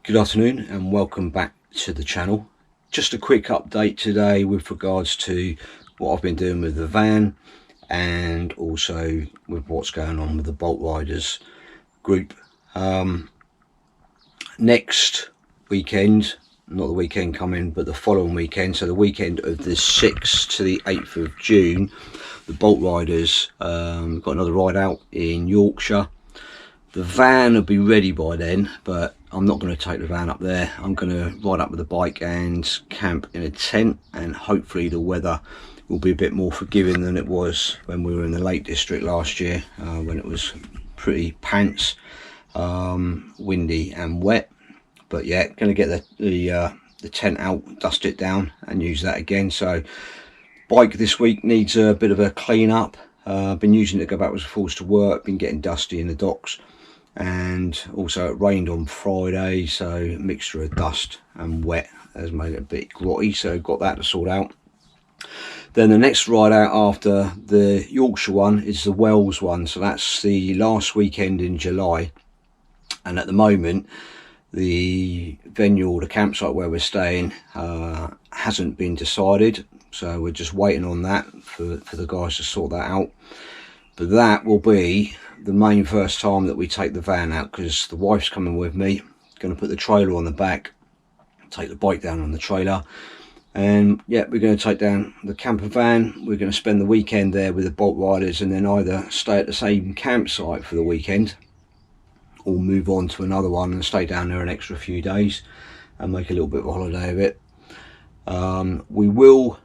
Good afternoon and welcome back to the channel. Just a quick update today with regards to what I've been doing with the van and also with what's going on with the Bolt Riders group. Next weekend, not the weekend coming but the following weekend, so the weekend of the 6th to the 8th of June, the Bolt Riders got another ride out in Yorkshire. The van will be ready by then, but I'm not going to take the van up there. I'm going to ride up with the bike and camp in a tent, and hopefully the weather will be a bit more forgiving than it was when we were in the Lake District last year, when it was pretty pants, windy and wet. But yeah, going to get the tent out, dust it down and use that again. So bike this week needs a bit of a clean up. I've been using it to go backwards and forwards to work, been getting dusty in the docks. And also it rained on Friday, so a mixture of dust and wet has made it a bit grotty, so got that to sort out. Then the next ride out after the Yorkshire one is the Wells one, so that's the last weekend in July. And at the moment the venue or the campsite where we're staying hasn't been decided, so we're just waiting on that for the guys to sort that out. But that will be the main first time that we take the van out, because the wife's coming with me. Going to put the trailer on the back, take the bike down on the trailer, and yeah, we're going to take down the camper van. We're going to spend the weekend there with the Bolt Riders, and then either stay at the same campsite for the weekend or move on to another one and stay down there an extra few days and make a little bit of a holiday of it. We will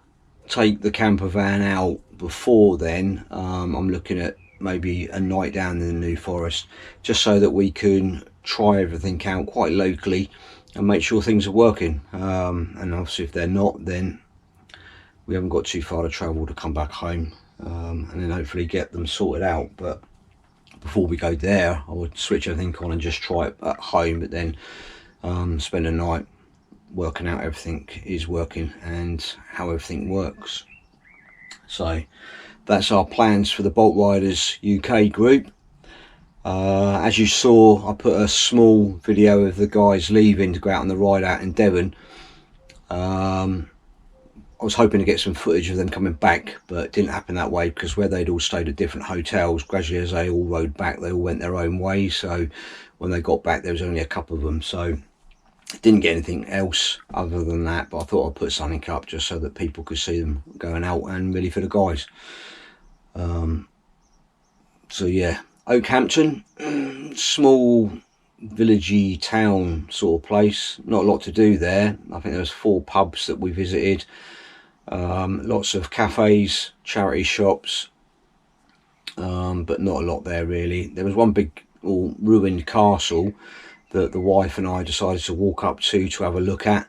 take the camper van out before then. I'm looking at maybe a night down in the New Forest, just so that we can try everything out quite locally and make sure things are working. And obviously if they're not, then we haven't got too far to travel to come back home, and then hopefully get them sorted out. But before we go there, I would switch everything on and just try it at home, but then spend a night working out everything is working and how everything works. So that's our plans for the Bolt Riders UK group. As you saw, I put a small video of the guys leaving to go out on the ride out in Devon. I was hoping to get some footage of them coming back, but it didn't happen that way, because where they'd all stayed at different hotels, gradually as they all rode back, they all went their own way. So when they got back, there was only a couple of them, so didn't get anything else other than that. But I thought I'd put something up just so that people could see them going out and really for the guys. So yeah, Oakhampton, small villagey town sort of place, not a lot to do there. I think there was 4 pubs that we visited, lots of cafes, charity shops, but not a lot there really. There was one big ruined castle that the wife and I decided to walk up to have a look at,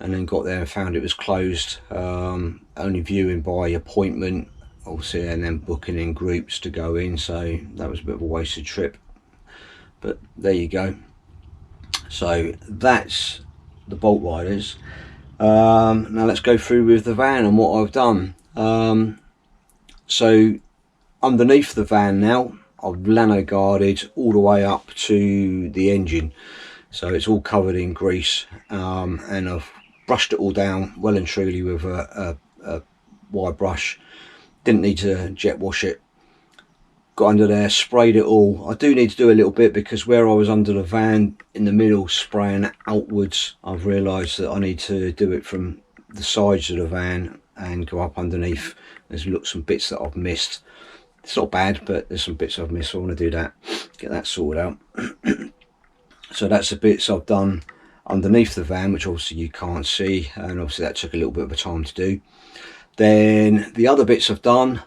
and then got there and found it was closed, only viewing by appointment obviously, and then booking in groups to go in, so that was a bit of a wasted trip. But there you go. So that's the Bolt Riders. Now let's go through with the van and what I've done. So underneath the van now, I've lano guarded all the way up to the engine, so it's all covered in grease, and I've brushed it all down well and truly with a wire brush. Didn't need to jet wash it. Got under there, sprayed it all. I do need to do a little bit, because where I was under the van in the middle spraying outwards, I've realised that I need to do it from the sides of the van and go up underneath. There's some bits that I've missed. It's not bad, but there's some bits I've missed, so I want to do that, get that sorted out. So that's the bits I've done underneath the van, which obviously you can't see, and obviously that took a little bit of a time to do. Then the other bits I've done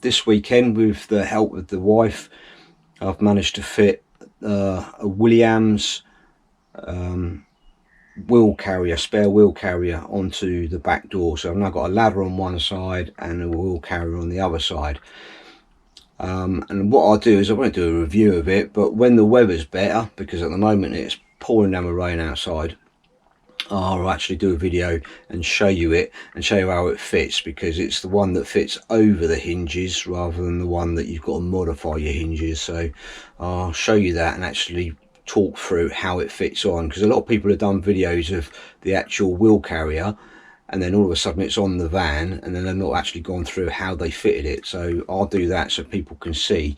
this weekend, with the help of the wife, I've managed to fit a Williams wheel carrier, spare wheel carrier, onto the back door. So I've now got a ladder on one side and a wheel carrier on the other side. And what I'll do is, I won't do a review of it, but when the weather's better, because at the moment it's pouring down with rain outside, I'll actually do a video and show you it and show you how it fits, because it's the one that fits over the hinges rather than the one that you've got to modify your hinges. So I'll show you that and actually talk through how it fits on, because a lot of people have done videos of the actual wheel carrier and then all of a sudden it's on the van and then they've not actually gone through how they fitted it. So I'll do that so people can see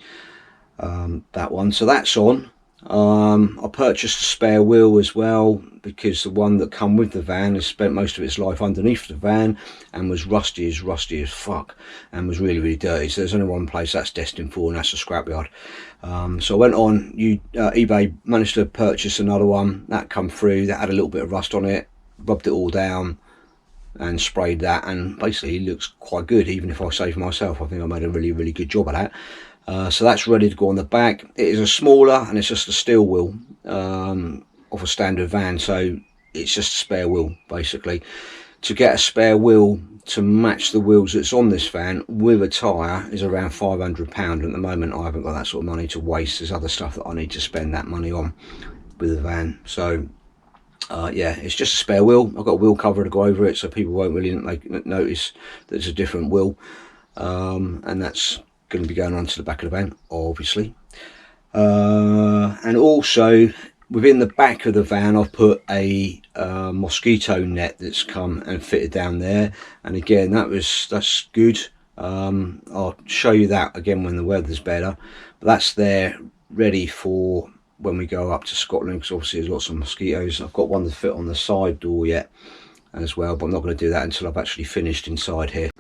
that one. So that's on. I purchased a spare wheel as well, because the one that come with the van has spent most of its life underneath the van and was rusty as fuck, and was really dirty. So there's only one place that's destined for, and that's a scrapyard. So I went on eBay, managed to purchase another one that come through that had a little bit of rust on it, rubbed it all down and sprayed that, and basically it looks quite good. Even if I save myself, I think I made a really good job of that. So that's ready to go on the back. It is a smaller, and it's just a steel wheel of a standard van, so it's just a spare wheel basically. To get a spare wheel to match the wheels that's on this van with a tyre is around £500. At the moment I haven't got that sort of money to waste. There's other stuff that I need to spend that money on with the van. So yeah, it's just a spare wheel. I've got a wheel cover to go over it so people won't really notice that it's a different wheel, and that's going to be going onto the back of the van obviously. And also within the back of the van I've put a mosquito net that's come and fitted down there, and again that's good. I'll show you that again when the weather's better, but that's there ready for when we go up to Scotland, because obviously there's lots of mosquitoes. I've got one to fit on the side door yet as well, but I'm not going to do that until I've actually finished inside here.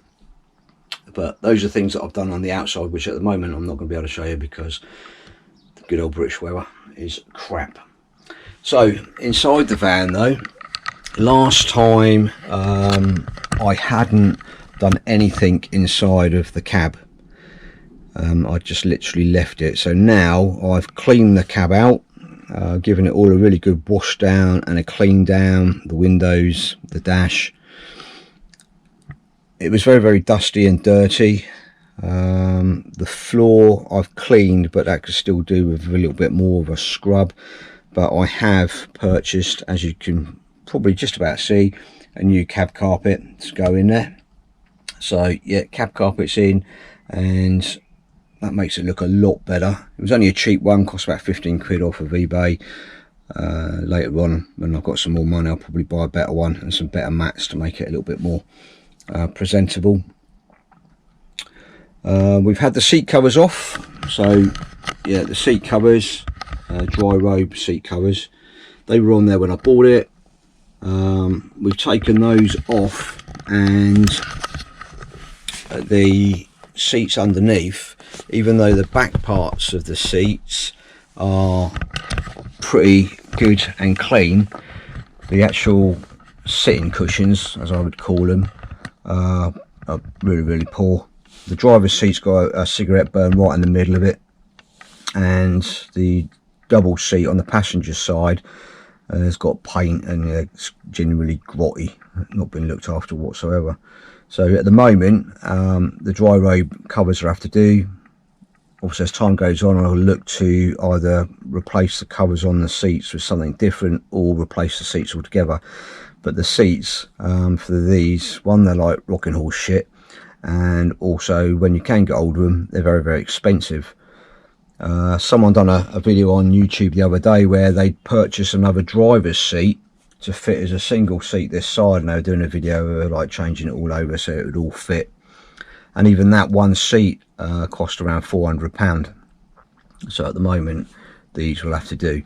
But those are things that I've done on the outside, which at the moment I'm not going to be able to show you because the good old British weather is crap. So inside the van though, last time I hadn't done anything inside of the cab. I just literally left it. So now I've cleaned the cab out, given it all a really good wash down and a clean down, the windows, the dash. It was very dusty and dirty. The floor I've cleaned, but that could still do with a little bit more of a scrub. But I have purchased, as you can probably just about see, a new cab carpet to go in there. So yeah, cab carpet's in, and that makes it look a lot better. It was only a cheap one, cost about 15 quid off of eBay. Later on, when I've got some more money, I'll probably buy a better one and some better mats to make it a little bit more presentable. We've had the seat covers off. So yeah, the seat covers, dry robe seat covers, they were on there when I bought it. We've taken those off, and the seats underneath, even though the back parts of the seats are pretty good and clean, the actual sitting cushions, as I would call them, are really poor. The driver's seat's got a cigarette burn right in the middle of it, and the double seat on the passenger side has got paint, and it's genuinely grotty, not been looked after whatsoever. So at the moment, the dry robe covers will have to do. Also, as time goes on, I'll look to either replace the covers on the seats with something different or replace the seats altogether. But the seats for these, one, they're like rocking horse shit, and also when you can get hold of them, they're very expensive. Someone done a video on YouTube the other day where they purchased another driver's seat to fit as a single seat this side, and they were doing a video of like changing it all over so it would all fit, and even that one seat cost around £400. So at the moment these will have to do.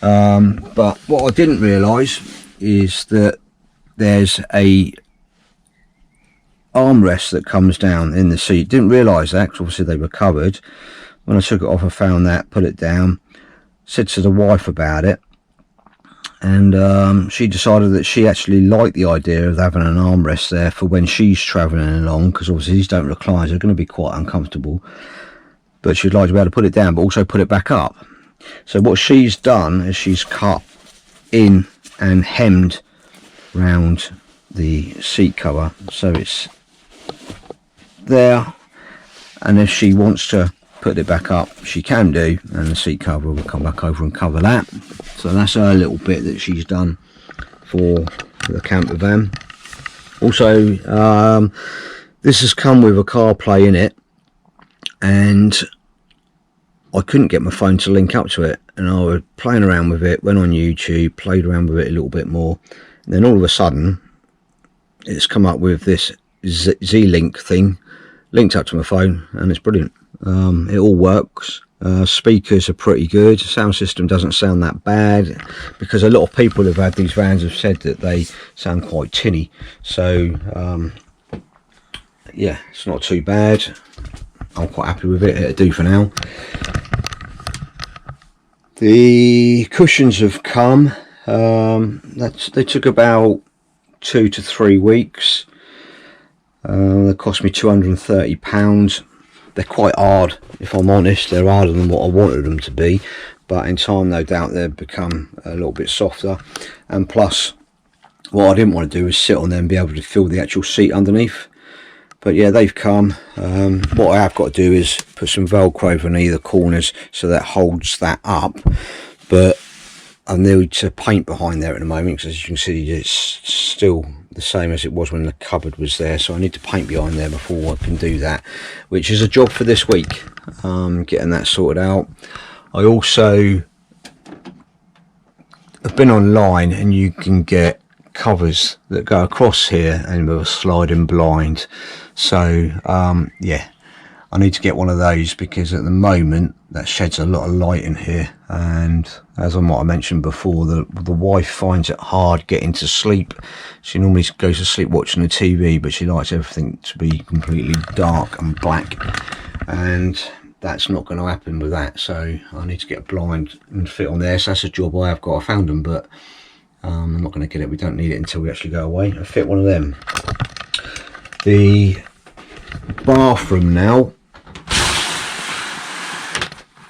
But what I didn't realise is that there's a armrest that comes down in the seat. Didn't realise that, 'cause obviously they were covered. When I took it off, I found that, put it down, said to the wife about it, and she decided that she actually liked the idea of having an armrest there for when she's travelling along, because obviously these don't recline, so they're going to be quite uncomfortable, but she'd like to be able to put it down but also put it back up. So what she's done is she's cut in and hemmed round the seat cover so it's there, and if she wants to put it back up she can do, and the seat cover will come back over and cover that. So that's her little bit that she's done for the camper van. Also this has come with a CarPlay in it, and I couldn't get my phone to link up to it, and I was playing around with it, went on YouTube, played around with it a little bit more, and then all of a sudden it's come up with this Z-Link thing linked up to my phone, and it's brilliant. It all works. Speakers are pretty good. Sound system doesn't sound that bad, because a lot of people who've had these vans have said that they sound quite tinny. So yeah, it's not too bad. I'm quite happy with it. It'll do for now. The cushions have come. They took about 2 to 3 weeks. They cost me £230. They're quite hard, if I'm honest. They're harder than what I wanted them to be, but in time no doubt they'll become a little bit softer. And plus, what I didn't want to do is sit on them and be able to feel the actual seat underneath. But yeah, they've come. What I have got to do is put some Velcro on either corners so that holds that up, but I need to paint behind there at the moment, because as you can see it's still the same as it was when the cupboard was there, so I need to paint behind there before I can do that, which is a job for this week, getting that sorted out. I also have been online, and you can get covers that go across here and with a sliding blind. So yeah, I need to get one of those, because at the moment that sheds a lot of light in here, and as I might have mentioned before, the wife finds it hard getting to sleep. She normally goes to sleep watching the TV, but she likes everything to be completely dark and black, and that's not going to happen with that. So I need to get a blind and fit on there. So that's a job I have got. I found them, but I'm not going to get it. We don't need it until we actually go away. I fit one of them. The bathroom now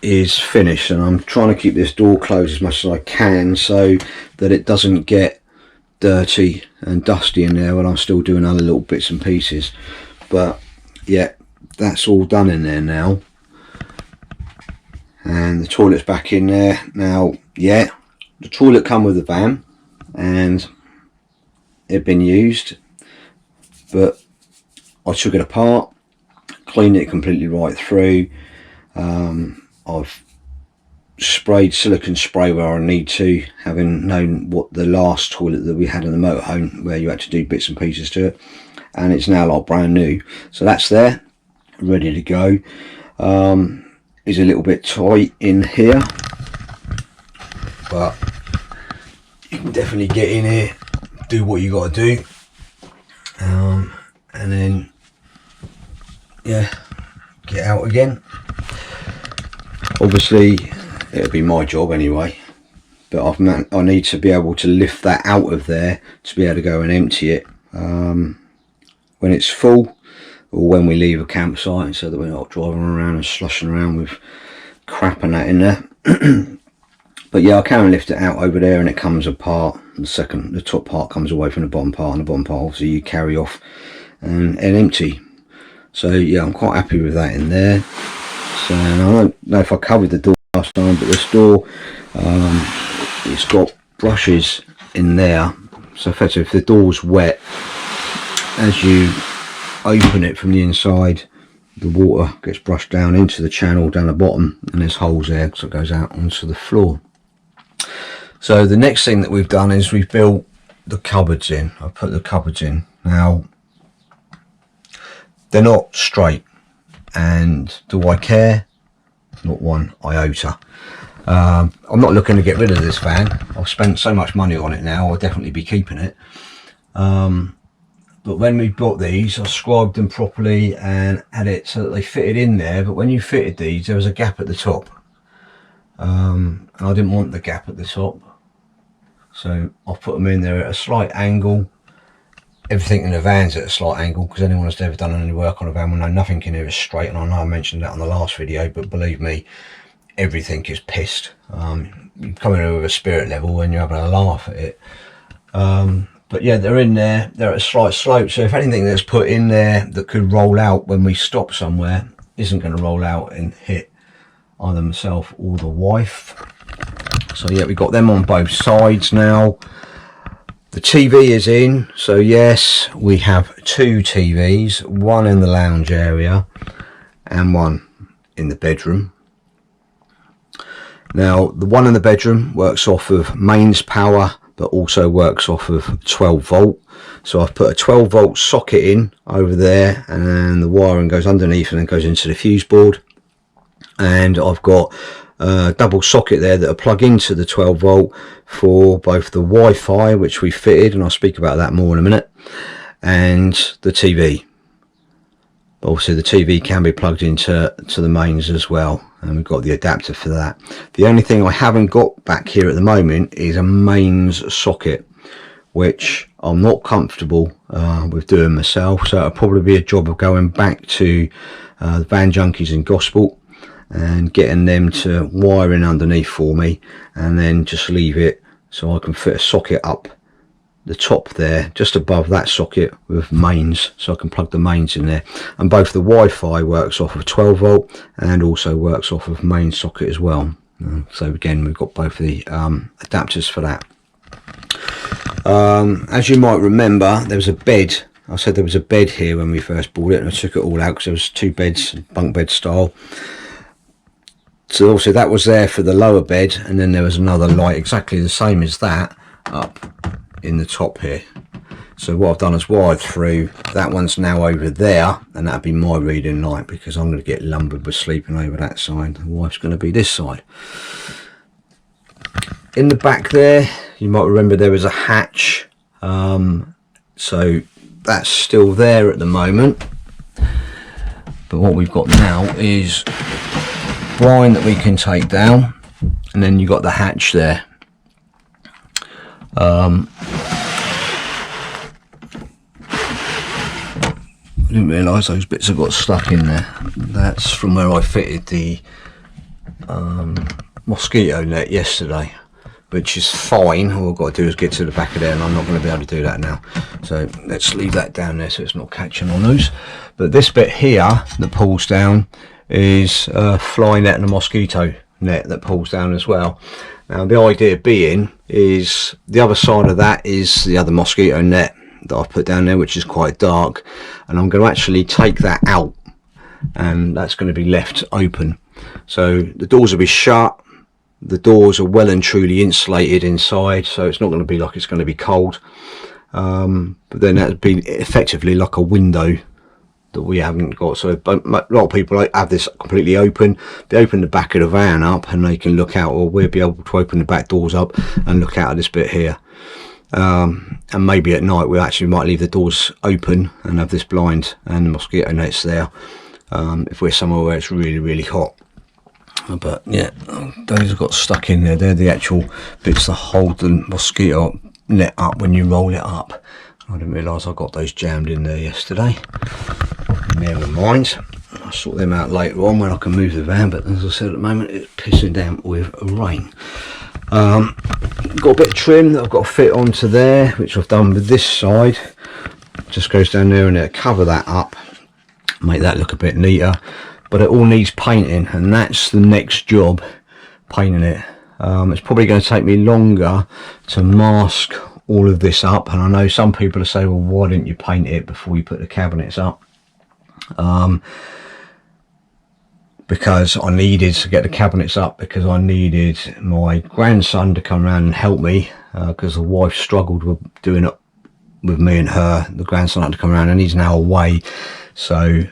is finished, and I'm trying to keep this door closed as much as I can so that it doesn't get dirty and dusty in there when I'm still doing other little bits and pieces. But yeah, that's all done in there now, and the toilet's back in there now. Yeah, the toilet come with the van and it'd been used, but I took it apart, cleaned it completely right through. I've sprayed silicone spray where I need to, having known what the last toilet that we had in the motorhome, where you had to do bits and pieces to it, and it's now like brand new. So that's there, ready to go. Is a little bit tight in here, but you can definitely get in here, do what you got to do, and then yeah, get out again. Obviously it'll be my job anyway, but I need to be able to lift that out of there to be able to go and empty it when it's full, or when we leave a campsite, so that we're not driving around and slushing around with crap and that in there. But yeah, I can lift it out over there, and it comes apart. The top part comes away from the bottom part, and the bottom part obviously you carry off and empty. So yeah, I'm quite happy with that in there. So, and I don't know if I covered the door last time, but this door, it's got brushes in there. So effectively, if the door's wet, as you open it from the inside, the water gets brushed down into the channel down the bottom, and there's holes there, so it goes out onto the floor. So the next thing that we've done is we've built the cupboards in. I put the cupboards in. Now, they're not straight, and do I care? Not one iota. I'm not looking to get rid of this van. I've spent so much money on it now, I'll definitely be keeping it. But when we bought these, I scribed them properly and had it so that they fitted in there. But when you fitted these, there was a gap at the top, and I didn't want the gap at the top, so I've put them in there at a slight angle. Everything in the van's at a slight angle, because anyone that's ever done any work on a van will know nothing in here is straight. And I know I mentioned that on the last video, but believe me, everything is pissed. You come in with a spirit level and you're having a laugh at it. But yeah, they're in there, they're at a slight slope, so if anything that's put in there that could roll out when we stop somewhere isn't going to roll out and hit either myself or the wife. So yeah, we've got them on both sides now. The TV is in, so yes, we have 2 TVs, one in the lounge area and one in the bedroom. Now the one in the bedroom works off of mains power, but also works off of 12 volt. So I've put a 12 volt socket in over there, and the wiring goes underneath and then goes into the fuse board. And I've got a double socket there that will plug into the 12 volt for both the Wi-Fi, which we fitted, and I'll speak about that more in a minute, and the TV. Obviously the TV can be plugged into the mains as well, and we've got the adapter for that. The only thing I haven't got back here at the moment is a mains socket, which I'm not comfortable with doing myself, so it'll probably be a job of going back to the Van Junkies in Gosport and getting them to wire in underneath for me, and then just leave it so I can fit a socket up the top there, just above that socket, with mains, so I can plug the mains in there. And both the Wi-Fi works off of 12 volt and also works off of main socket as well. So again, we've got both of the adapters for that. As you might remember, there was a bed. I said there was a bed here when we first bought it, and I took it all out because there was 2 beds, bunk bed style. So also that was there for the lower bed, and then there was another light exactly the same as that up in the top here. So what I've done is wired through. That one's now over there, and that'll be my reading light, because I'm going to get lumbered with sleeping over that side. The wife's going to be this side. In the back there, you might remember there was a hatch, so that's still there at the moment. But what we've got now is blind that we can take down, and then you've got the hatch there. I didn't realise those bits have got stuck in there. That's from where I fitted the mosquito net yesterday, which is fine. All I've got to do is get to the back of there, and I'm not going to be able to do that now. So let's leave that down there so it's not catching on those. But this bit here that pulls down is a fly net and a mosquito net that pulls down as well. Now the idea being is the other side of that is the other mosquito net that I've put down there, which is quite dark, and I'm going to actually take that out, and that's going to be left open. So the doors will be shut. The doors are well and truly insulated inside, so it's not going to be like it's going to be cold, but then that would be effectively like a window that we haven't got. So a lot of people have this completely open. They open the back of the van up and they can look out, or we'll be able to open the back doors up and look out of this bit here. And maybe at night we actually might leave the doors open and have this blind and the mosquito nets there, if we're somewhere where it's really hot. But yeah, those have got stuck in there. They're the actual bits that hold the mosquito net up when you roll it up. I didn't realise I got those jammed in there yesterday. Never mind, I'll sort them out later on when I can move the van, but as I said, at the moment it's pissing down with rain. Got a bit of trim that I've got to fit onto there, which I've done with this side. Just goes down there and it'll cover that up, make that look a bit neater. But it all needs painting, and that's the next job, painting it. It's probably going to take me longer to mask all of this up, and I know some people will say, well, why didn't you paint it before you put the cabinets up? Because I needed to get the cabinets up, because I needed my grandson to come around and help me, because the wife struggled with doing it with me and her. The grandson had to come around, and he's now away, so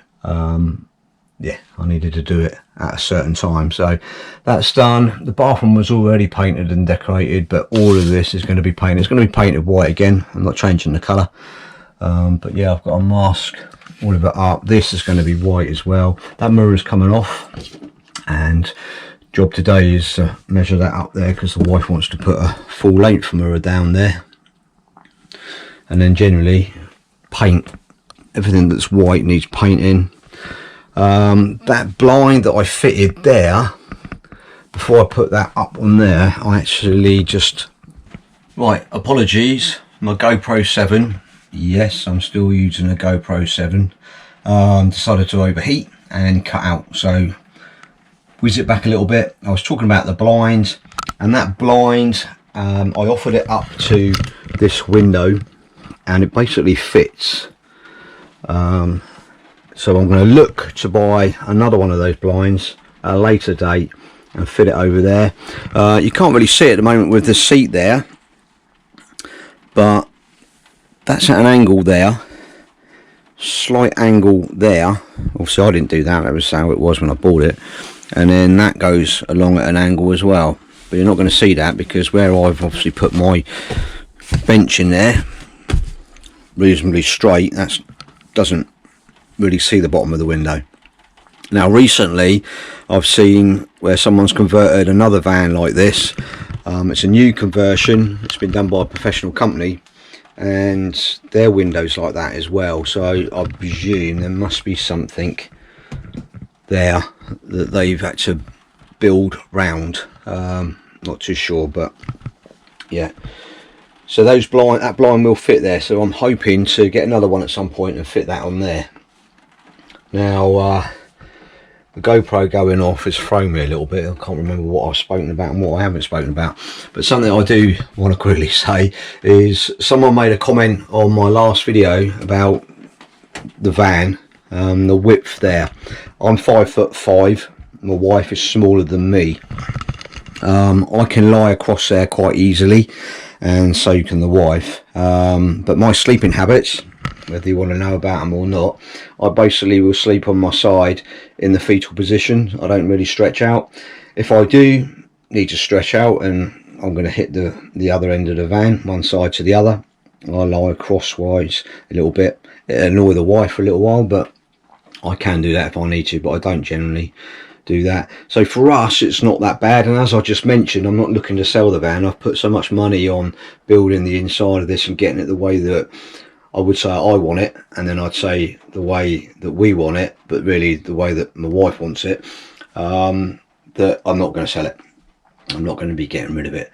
yeah, I needed to do it at a certain time. So that's done. The bathroom was already painted and decorated, but all of this is going to be painted. It's going to be painted white again. I'm not changing the colour, but yeah, I've got to mask all of it up. This is going to be white as well. That mirror is coming off, and job today is to measure that up there, because the wife wants to put a full length mirror down there, and then generally paint. Everything that's white needs painting. That blind that I fitted there, before I put that up on there, I actually just, right, apologies, my GoPro 7, yes, I'm still using a GoPro 7, decided to overheat and cut out, so whiz it back a little bit. I was talking about the blind, and that blind, I offered it up to this window, and it basically fits. So I'm going to look to buy another one of those blinds at a later date and fit it over there. You can't really see it at the moment with the seat there, but that's at an angle there, slight angle there. Obviously I didn't do that, that was how it was when I bought it, and then that goes along at an angle as well, but you're not going to see that because where I've obviously put my bench in there reasonably straight, that doesn't really see the bottom of the window. Now recently I've seen where someone's converted another van like this. It's a new conversion, it's been done by a professional company, and their windows like that as well, so I presume there must be something there that they've had to build round. Not too sure, but yeah. So that blind will fit there, so I'm hoping to get another one at some point and fit that on there. Now the GoPro going off has thrown me a little bit. I can't remember what I've spoken about and what I haven't spoken about, but something I do want to quickly say is someone made a comment on my last video about the van, the width there. I'm 5'5", my wife is smaller than me. I can lie across there quite easily, and so can the wife, but my sleeping habits, whether you want to know about them or not, I basically will sleep on my side in the fetal position. I don't really stretch out. If I do need to stretch out and I'm going to hit the other end of the van, one side to the other, I lie crosswise a little bit. It'll annoy the wife for a little while, but I can do that if I need to, but I don't generally do that. So for us it's not that bad, and as I just mentioned, I'm not looking to sell the van. I've put so much money on building the inside of this and getting it the way that I would say I want it, and then I'd say the way that we want it, but really the way that my wife wants it, that I'm not going to sell it. I'm not going to be getting rid of it,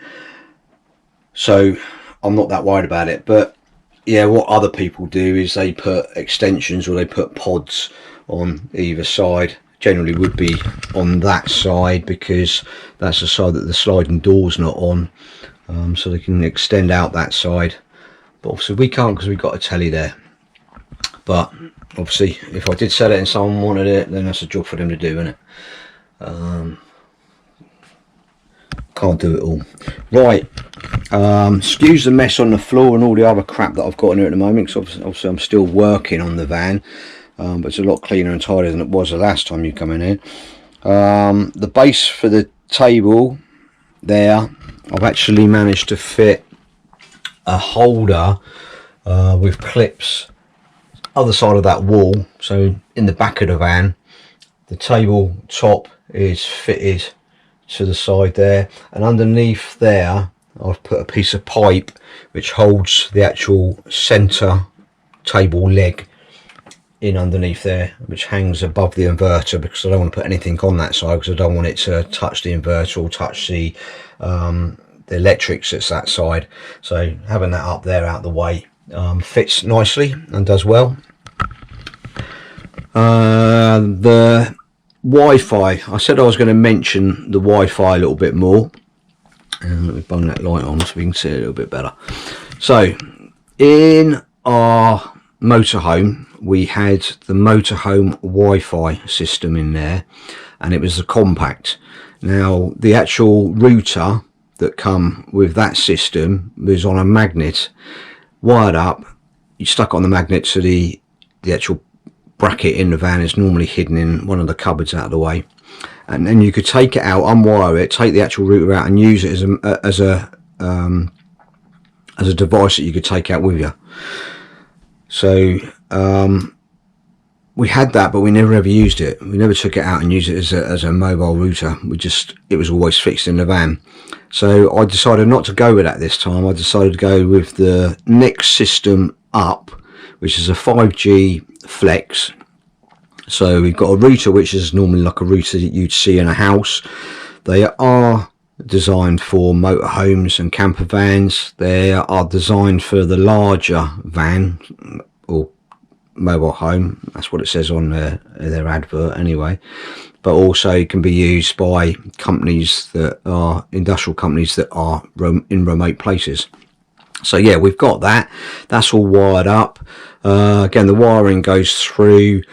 so I'm not that worried about it. But yeah, what other people do is they put extensions or they put pods on either side. Generally would be on that side because that's the side that the sliding door's not on, so they can extend out that side. But obviously we can't because we've got a telly there. But obviously if I did sell it and someone wanted it, then that's a job for them to do, isn't it? Can't do it all. Right, excuse the mess on the floor and all the other crap that I've got in here at the moment, because obviously I'm still working on the van. But it's a lot cleaner and tidier than it was the last time you come in here. The base for the table there, I've actually managed to fit a holder with clips other side of that wall, so in the back of the van. The table top is fitted to the side there, and underneath there I've put a piece of pipe which holds the actual center table leg in underneath there, which hangs above the inverter, because I don't want to put anything on that side because I don't want it to touch the inverter or touch the electrics that's that side. So having that up there out the way fits nicely and does well. The Wi-Fi, I said I was going to mention the Wi-Fi a little bit more, and let me bung that light on so we can see it a little bit better. So in our motorhome we had the motorhome Wi-Fi system in there, and it was the compact. Now the actual router that come with that system was on a magnet wired up. You stuck on the magnet, so the actual bracket in the van is normally hidden in one of the cupboards out of the way, and then you could take it out, unwire it, take the actual router out and use it as a device that you could take out with you. So we had that, but we never ever used it. We never took it out and used it as a mobile router. It was always fixed in the van. So I decided not to go with that this time. I decided to go with the next system up, which is a 5G Flex. So we've got a router which is normally like a router that you'd see in a house. They are designed for motorhomes and camper vans. They are designed for the larger van or mobile home, that's what it says on their advert anyway, but also can be used by companies that are industrial companies that are in remote places. So yeah, we've got that. That's all wired up. Again, the wiring goes through,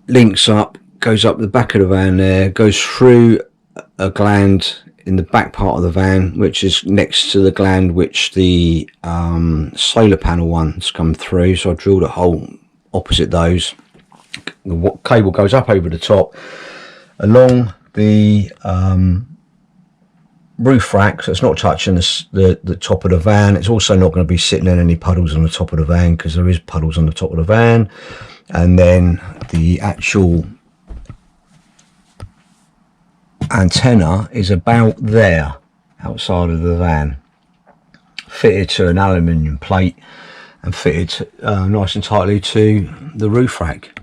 links up, goes up the back of the van there, goes through a gland in the back part of the van, which is next to the gland which the solar panel one's come through. So I drilled a hole opposite those. The cable goes up over the top along the roof rack, so it's not touching the top of the van. It's also not going to be sitting in any puddles on the top of the van, because there is puddles on the top of the van. And then the actual antenna is about there outside of the van, fitted to an aluminium plate and fitted nice and tightly to the roof rack.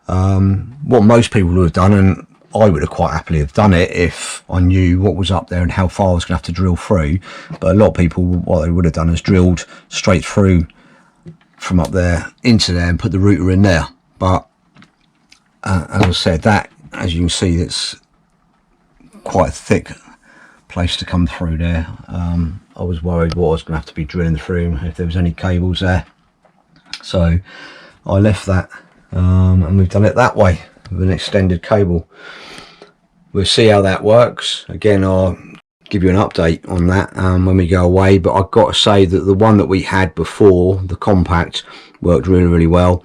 What most people would have done, and I would have quite happily have done it if I knew what was up there and how far I was going to have to drill through, but a lot of people, what they would have done is drilled straight through from up there into there and put the router in there. But as I said, that, as you can see, it's quite a thick place to come through there. I was worried what I was going to have to be drilling through if there was any cables there, so I left that, and we've done it that way with an extended cable. We'll see how that works. Again, I'll give you an update on that when we go away, but I've got to say that the one that we had before, the compact, worked really well.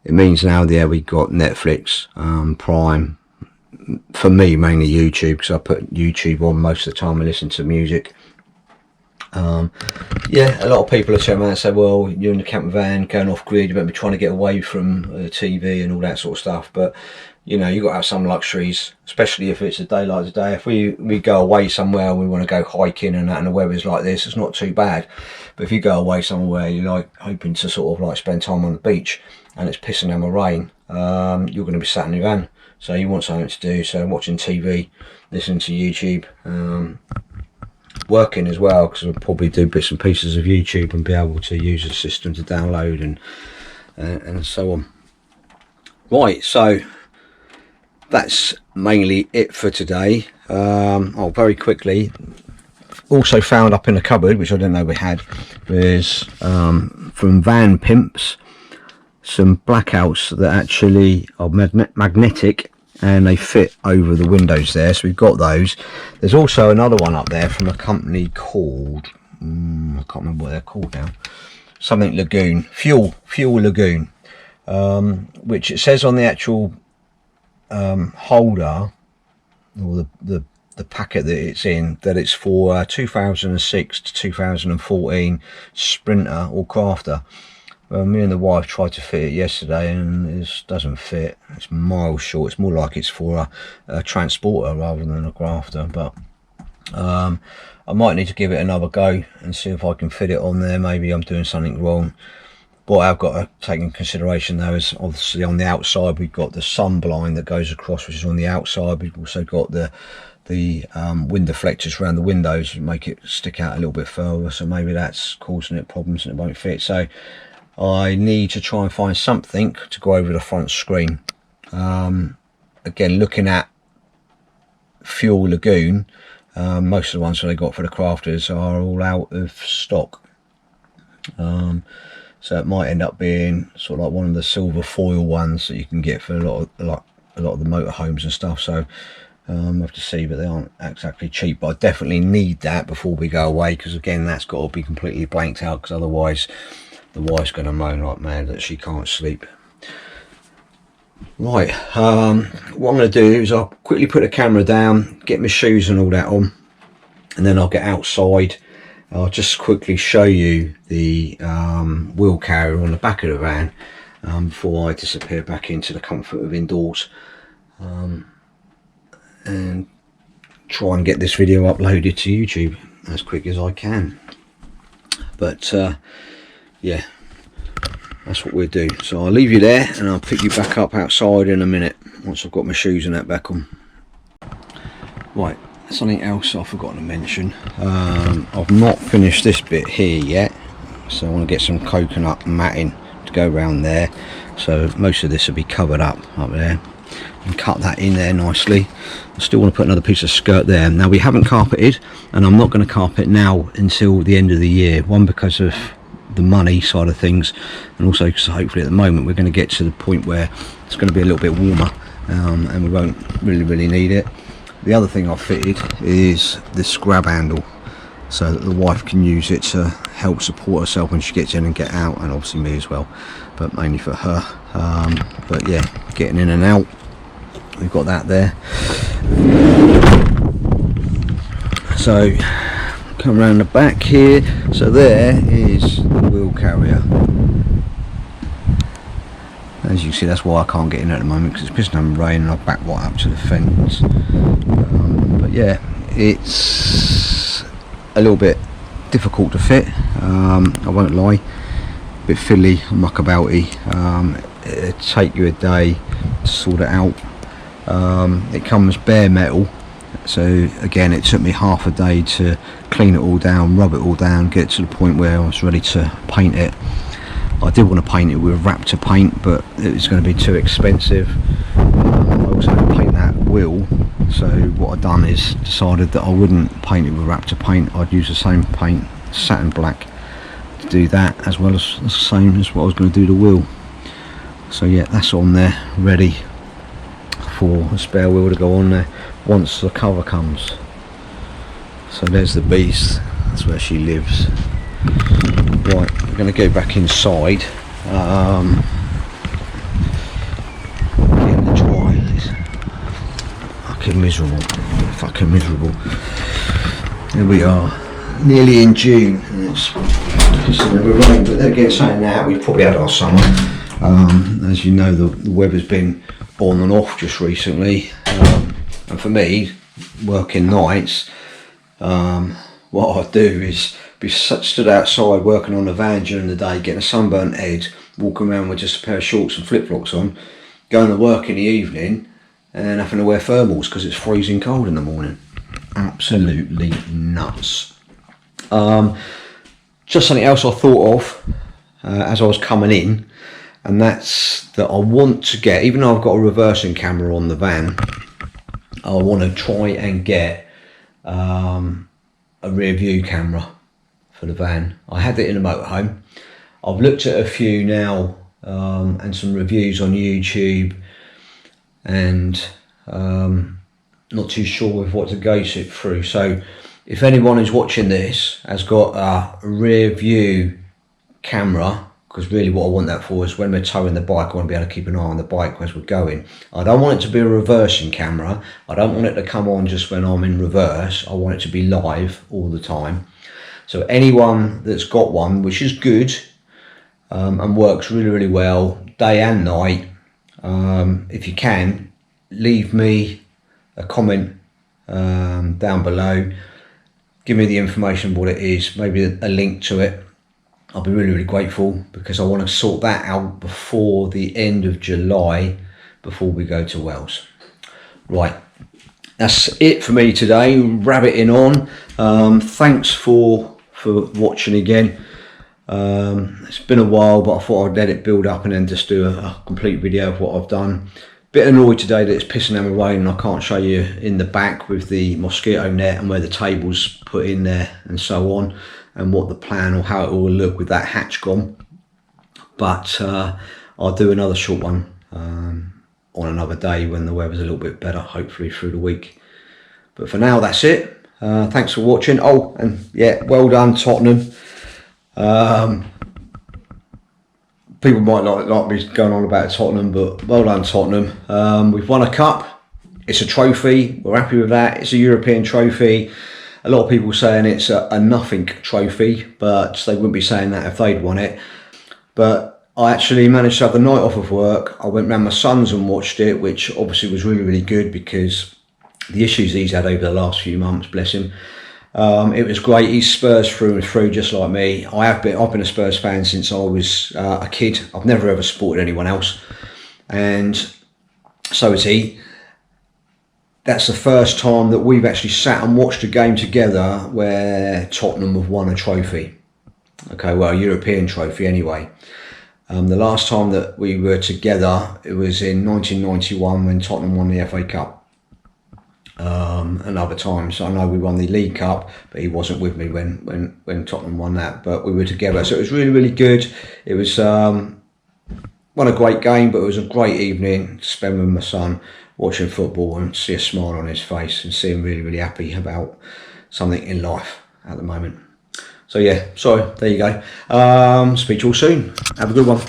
It means now there we got Netflix, Prime, for me mainly YouTube, because I put YouTube on most of the time I listen to music. Yeah, a lot of people have turned around and said, well, you're in the camper van going off grid, you better be trying to get away from TV and all that sort of stuff. But you know, you've got to have some luxuries, especially if it's a day like today. If we go away somewhere and we want to go hiking and that, and the weather's like this, it's not too bad. But if you go away somewhere you're like hoping to sort of like spend time on the beach and it's pissing down with rain, you're going to be sat in your van, so you want something to do. So watching TV, listening to YouTube, working as well, because we'll probably do bits and pieces of YouTube and be able to use the system to download and so on. Right, so that's mainly it for today. Oh, very quickly, also found up in the cupboard, which I didn't know we had, is from Van Pimps, some blackouts that actually are magnetic, and they fit over the windows there, so we've got those. There's also another one up there from a company called, I can't remember what they're called now, something Lagoon, Fuel Lagoon, which it says on the actual holder, or the packet that it's in, that it's for 2006 to 2014 Sprinter or Crafter. Me and the wife tried to fit it yesterday and it doesn't fit. It's miles short. It's more like it's for a transporter rather than a grafter. But I might need to give it another go and see if I can fit it on there. Maybe I'm doing something wrong. What I've got to take in consideration though is obviously on the outside we've got the sun blind that goes across, which is on the outside. We've also got the wind deflectors around the windows to make it stick out a little bit further, so maybe that's causing it problems and it won't fit. So I need to try and find something to go over the front screen. Again, looking at Fuel Lagoon, most of the ones that I got for the crafters are all out of stock. So it might end up being sort of like one of the silver foil ones that you can get for a lot of the motorhomes and stuff. So I have to see, but they aren't exactly cheap. But I definitely need that before we go away, because again, that's got to be completely blanked out, because otherwise the wife's going to moan like mad that she can't sleep. Right, what I'm going to do is I'll quickly put the camera down, get my shoes and all that on, and then I'll get outside. I'll just quickly show you the wheel carrier on the back of the van before I disappear back into the comfort of indoors, and try and get this video uploaded to YouTube as quick as I can. But yeah, that's what we'll do. So I'll leave you there and I'll pick you back up outside in a minute once I've got my shoes and that back on. Right, something else I've forgotten to mention. I've not finished this bit here yet, so I want to get some coconut matting to go around there, so most of this will be covered up there, and cut that in there nicely. I still want to put another piece of skirt there. Now we haven't carpeted, and I'm not going to carpet now until the end of the year. One, because of the money side of things, and also because hopefully at the moment we're going to get to the point where it's going to be a little bit warmer and we won't really need it. The other thing I've fitted is this grab handle, so that the wife can use it to help support herself when she gets in and get out, and obviously me as well, but mainly for her. But yeah, getting in and out, we've got that there. So come around the back here, so there is the wheel carrier. As you see, that's why I can't get in at the moment, because it's pissing down rain and I've backed right up to the fence. But yeah, it's a little bit difficult to fit, I won't lie, a bit fiddly, muckabouty. It'll take you a day to sort it out. It comes bare metal, so again it took me half a day to clean it all down, rub it all down, get to the point where I was ready to paint it. I did want to paint it with Raptor paint, but it was going to be too expensive. I also had to paint that wheel, so what I've done is decided that I wouldn't paint it with Raptor paint. I'd use the same paint, satin black, to do that, as well as the same as what I was going to do the wheel. So yeah, that's on there, ready for a spare wheel to go on there once the cover comes. So there's the beast, that's where she lives. Right, we're going to go back inside. Getting the dry. It's fucking miserable. Here we are, nearly in June, and it's pissing with rain. But then again, saying that, we've probably had our summer. As you know, the weather's been on and off just recently, and for me, working nights, what I do is be stood outside working on the van during the day, getting a sunburnt head, walking around with just a pair of shorts and flip-flops on, going to work in the evening and having to wear thermals because it's freezing cold in the morning. Absolutely nuts. Just something else I thought of as I was coming in, and that's that I want to get, even though I've got a reversing camera on the van, I want to try and get a rear view camera for the van. I had it in a motorhome. I've looked at a few now and some reviews on YouTube, and not too sure with what to go through. So if anyone who's watching this has got a rear view camera, because really what I want that for is when we're towing the bike, I want to be able to keep an eye on the bike as we're going. I don't want it to be a reversing camera. I don't want it to come on just when I'm in reverse. I want it to be live all the time. So anyone that's got one, which is good and works really well day and night, if you can, leave me a comment down below. Give me the information of what it is, maybe a link to it. I'll be really grateful, because I want to sort that out before the end of July, before we go to Wales. Right, that's it for me today, rabbiting on. Thanks for watching again. It's been a while, but I thought I'd let it build up and then just do a complete video of what I've done. Bit annoyed today that it's pissing down with rain and I can't show you in the back with the mosquito net and where the table's put in there and so on, and what the plan or how it will look with that hatch gone. But I'll do another short one on another day when the weather's a little bit better, hopefully through the week. But for now, that's it. Thanks for watching. Oh, and yeah, well done Tottenham. People might not like me going on about Tottenham, but well done Tottenham. We've won a cup. It's a trophy. We're happy with that. It's a European trophy. A lot of people saying it's a nothing trophy, but they wouldn't be saying that if they'd won it. But I actually managed to have the night off of work. I went round my son's and watched it, which obviously was really good, because the issues he's had over the last few months, bless him. It was great. He's Spurs through and through, just like me. I've been a Spurs fan since I was a kid. I've never ever supported anyone else, and so is he. That's the first time that we've actually sat and watched a game together where Tottenham have won a trophy. Okay, well, a European trophy anyway. The last time that we were together, it was in 1991 when Tottenham won the FA Cup. And other times, I know we won the League Cup, but he wasn't with me when Tottenham won that, but we were together. So it was really good. It was won a great game, but it was a great evening to spend with my son watching football and see a smile on his face and see him really, really happy about something in life at the moment. So yeah, sorry, there you go. Speak to you all soon. Have a good one.